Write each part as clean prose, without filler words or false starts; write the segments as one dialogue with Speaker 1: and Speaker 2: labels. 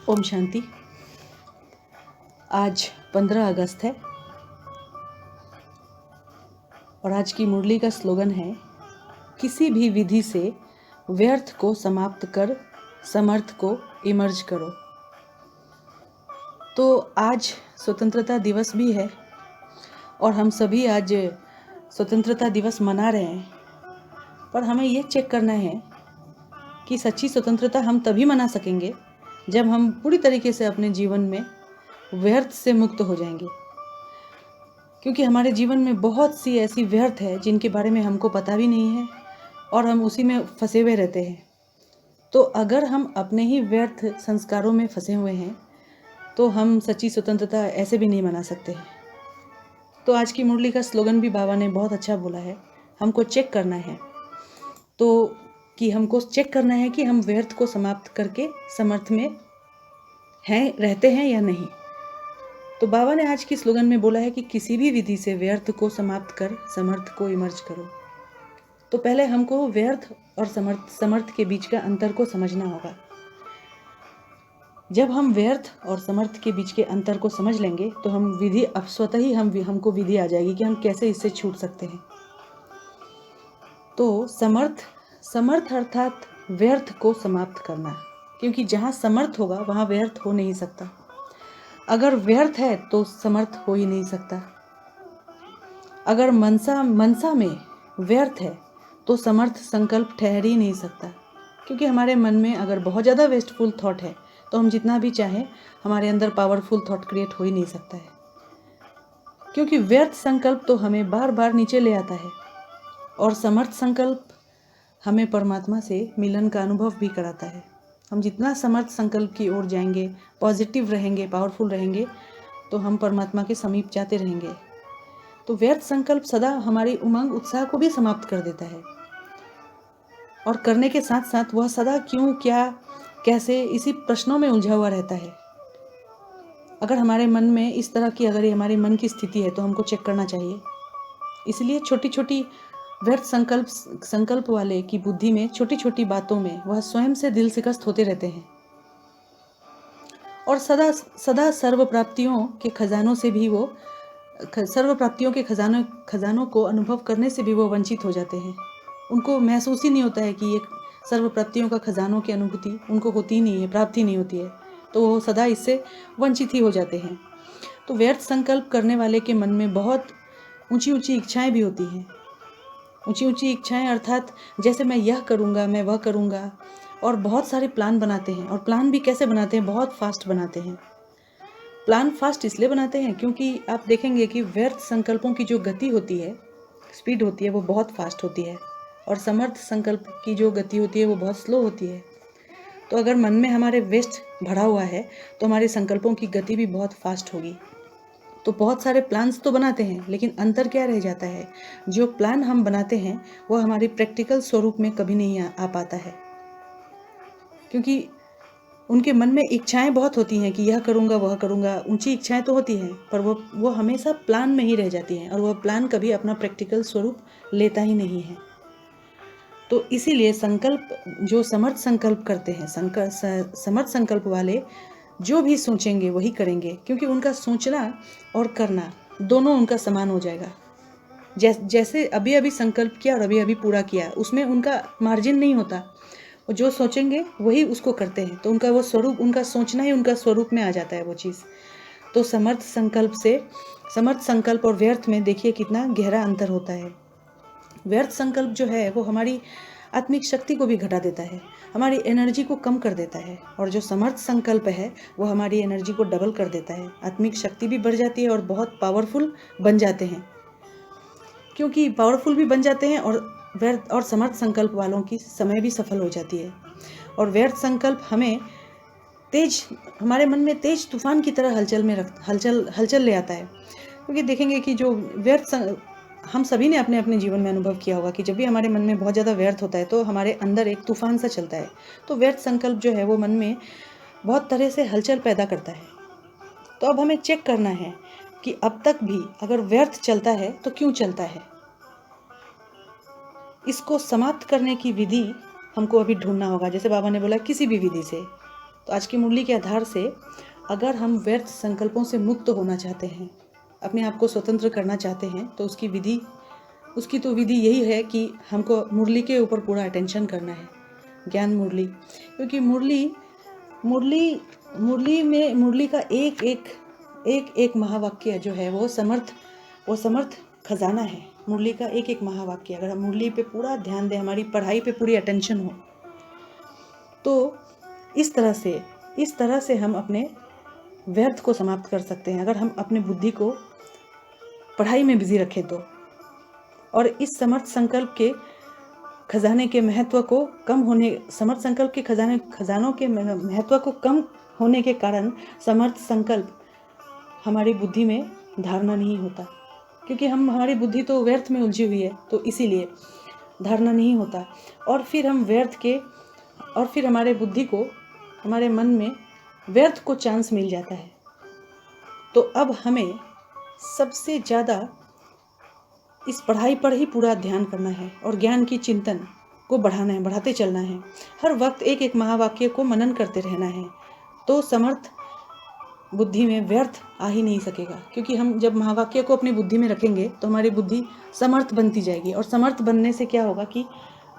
Speaker 1: ओम शांति। आज 15 अगस्त है और आज की मुरली का स्लोगन है, किसी भी विधि से व्यर्थ को समाप्त कर समर्थ को इमर्ज करो। तो आज स्वतंत्रता दिवस भी है और हम सभी आज स्वतंत्रता दिवस मना रहे हैं, पर हमें ये चेक करना है कि सच्ची स्वतंत्रता हम तभी मना सकेंगे जब हम पूरी तरीके से अपने जीवन में व्यर्थ से मुक्त हो जाएंगे। क्योंकि हमारे जीवन में बहुत सी ऐसी व्यर्थ है जिनके बारे में हमको पता भी नहीं है और हम उसी में फंसे हुए रहते हैं। तो अगर हम अपने ही व्यर्थ संस्कारों में फंसे हुए हैं तो हम सच्ची स्वतंत्रता ऐसे भी नहीं मना सकते हैं। तो आज की मुरली का स्लोगन भी बाबा ने बहुत अच्छा बोला है, हमको चेक करना है। तो हमको चेक करना है कि हम व्यर्थ को समाप्त करके समर्थ में हैं, रहते हैं या नहीं। तो बाबा ने आज की स्लोगन में बोला है कि किसी भी विधि से व्यर्थ को समाप्त कर समर्थ को इमर्ज करो। तो पहले हमको व्यर्थ और समर्थ के बीच का अंतर को समझना होगा। जब हम व्यर्थ और समर्थ के बीच के अंतर को समझ लेंगे तो हम विधि स्वतः ही हमको विधि आ जाएगी कि हम कैसे इससे छूट सकते हैं। तो समर्थ अर्थात व्यर्थ को समाप्त करना, क्योंकि जहाँ समर्थ होगा वहाँ व्यर्थ हो नहीं सकता। अगर व्यर्थ है तो समर्थ हो ही नहीं सकता। अगर मनसा में व्यर्थ है तो समर्थ संकल्प ठहर ही नहीं सकता। क्योंकि हमारे मन में अगर बहुत ज़्यादा वेस्टफुल थॉट है तो हम जितना भी चाहें हमारे अंदर पावरफुल थॉट क्रिएट हो ही नहीं सकता है। क्योंकि व्यर्थ संकल्प तो हमें बार बार नीचे ले आता है और समर्थ संकल्प हमें परमात्मा से मिलन का अनुभव भी कराता है। हम जितना समर्थ संकल्प की ओर जाएंगे, पॉजिटिव रहेंगे, पावरफुल रहेंगे, तो हम परमात्मा के समीप जाते रहेंगे। तो व्यर्थ संकल्प सदा हमारी उमंग उत्साह को भी समाप्त कर देता है और करने के साथ साथ वह सदा क्यों, क्या, कैसे इसी प्रश्नों में उलझा हुआ रहता है। अगर हमारे मन में इस तरह की अगर ये हमारे मन की स्थिति है तो हमको चेक करना चाहिए। इसलिए छोटी छोटी व्यर्थ संकल्प वाले की बुद्धि में छोटी छोटी बातों में वह स्वयं से दिल शिकस्त होते रहते हैं और सदा सर्व प्राप्तियों के खजानों से भी वो सर्व प्राप्तियों के खजानों को अनुभव करने से भी वो वंचित हो जाते हैं। उनको महसूस ही नहीं होता है कि ये सर्व प्राप्तियों का खजानों की अनुभूति उनको होती ही नहीं है, प्राप्ति नहीं होती है, तो वो सदा इससे वंचित ही हो जाते हैं। तो व्यर्थ संकल्प करने वाले के मन में बहुत ऊंची ऊंची इच्छाएं भी होती हैं। ऊंची ऊंची इच्छाएं अर्थात जैसे मैं यह करूँगा, मैं वह करूँगा, और बहुत सारे प्लान बनाते हैं। और प्लान भी कैसे बनाते हैं, बहुत फास्ट बनाते हैं। प्लान फास्ट इसलिए बनाते हैं क्योंकि आप देखेंगे कि व्यर्थ संकल्पों की जो गति होती है, स्पीड होती है, वो बहुत फास्ट होती है और समर्थ संकल्प की जो गति होती है वो बहुत स्लो होती है। तो अगर मन में हमारे वेस्ट भरा हुआ है तो हमारे संकल्पों की गति भी बहुत फास्ट होगी। तो बहुत सारे प्लान्स तो बनाते हैं, लेकिन अंतर क्या रह जाता है, जो प्लान हम बनाते हैं वो हमारे प्रैक्टिकल स्वरूप में कभी नहीं आ पाता है। क्योंकि उनके मन में इच्छाएं बहुत होती हैं कि यह करूँगा, वह करूँगा, ऊंची इच्छाएं तो होती हैं, पर वो हमेशा प्लान में ही रह जाती हैं और वह प्लान कभी अपना प्रैक्टिकल स्वरूप लेता ही नहीं है। तो इसीलिए संकल्प जो समर्थ संकल्प करते हैं, समर्थ संकल्प वाले जो भी सोचेंगे वही करेंगे, क्योंकि उनका सोचना और करना दोनों उनका समान हो जाएगा। जैसे अभी अभी संकल्प किया और अभी अभी पूरा किया, उसमें उनका मार्जिन नहीं होता। वो जो सोचेंगे वही उसको करते हैं, तो उनका वो स्वरूप, उनका सोचना ही उनका स्वरूप में आ जाता है वो चीज़। तो समर्थ संकल्प और व्यर्थ में देखिए कितना गहरा अंतर होता है। व्यर्थ संकल्प जो है वो हमारी आत्मिक शक्ति को भी घटा देता है, हमारी एनर्जी को कम कर देता है, और जो समर्थ संकल्प है वो हमारी एनर्जी को डबल कर देता है, आत्मिक शक्ति भी बढ़ जाती है और बहुत पावरफुल बन जाते हैं। क्योंकि पावरफुल भी बन जाते हैं और व्यर्थ और समर्थ संकल्प वालों की समय भी सफल हो जाती है। और व्यर्थ संकल्प हमारे मन में तेज तूफान की तरह हलचल ले आता है। क्योंकि देखेंगे कि जो हम सभी ने अपने अपने जीवन में अनुभव किया होगा कि जब भी हमारे मन में बहुत ज़्यादा व्यर्थ होता है तो हमारे अंदर एक तूफान सा चलता है। तो व्यर्थ संकल्प जो है वो मन में बहुत तरह से हलचल पैदा करता है। तो अब हमें चेक करना है कि अब तक भी अगर व्यर्थ चलता है तो क्यों चलता है। इसको समाप्त करने की विधि हमको अभी ढूंढना होगा। जैसे बाबा ने बोला किसी भी विधि से, तो आज की मुरली के आधार से अगर हम व्यर्थ संकल्पों से मुक्त होना चाहते हैं, अपने आप को स्वतंत्र करना चाहते हैं, तो उसकी विधि यही है कि हमको मुरली के ऊपर पूरा अटेंशन करना है, ज्ञान मुरली। क्योंकि मुरली का एक महावाक्य जो है वो समर्थ खजाना है। मुरली का एक महावाक्य, अगर हम मुरली पे पूरा ध्यान दें, हमारी पढ़ाई पे पूरी अटेंशन हो, तो इस तरह से हम अपने व्यर्थ को समाप्त कर सकते हैं, अगर हम अपने बुद्धि को पढ़ाई में बिजी रखें तो। और इस समर्थ संकल्प के खजाने के महत्व को खजानों के महत्व को कम होने के कारण समर्थ संकल्प हमारी बुद्धि में धारणा नहीं होता, क्योंकि हमारी बुद्धि तो व्यर्थ में उलझी हुई है, तो इसीलिए धारणा नहीं होता। और फिर हमारे मन में व्यर्थ को चांस मिल जाता है। तो अब हमें सबसे ज़्यादा इस पढ़ाई पर ही पूरा ध्यान करना है और ज्ञान की चिंतन को बढ़ाते चलना है। हर वक्त एक महावाक्य को मनन करते रहना है, तो समर्थ बुद्धि में व्यर्थ आ ही नहीं सकेगा। क्योंकि हम जब महावाक्य को अपनी बुद्धि में रखेंगे तो हमारी बुद्धि समर्थ बनती जाएगी, और समर्थ बनने से क्या होगा कि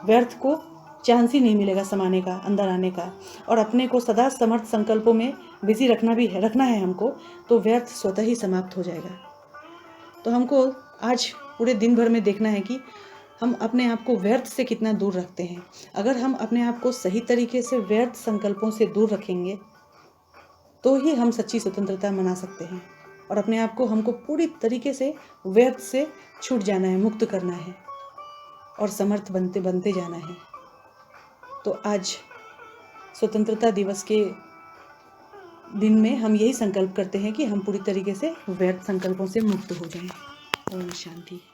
Speaker 1: व्यर्थ को चांस ही नहीं मिलेगा समाने का, अंदर आने का। और अपने को सदा समर्थ संकल्पों में बिजी रखना है हमको, तो व्यर्थ स्वतः ही समाप्त हो जाएगा। तो हमको आज पूरे दिन भर में देखना है कि हम अपने आप को व्यर्थ से कितना दूर रखते हैं। अगर हम अपने आप को सही तरीके से व्यर्थ संकल्पों से दूर रखेंगे तो ही हम सच्ची स्वतंत्रता मना सकते हैं, और अपने आप को हमको पूरी तरीके से व्यर्थ से छूट जाना है, मुक्त करना है और समर्थ बनते जाना है। तो आज स्वतंत्रता दिवस के दिन में हम यही संकल्प करते हैं कि हम पूरी तरीके से व्यर्थ संकल्पों से मुक्त हो जाएं। ओम शांति।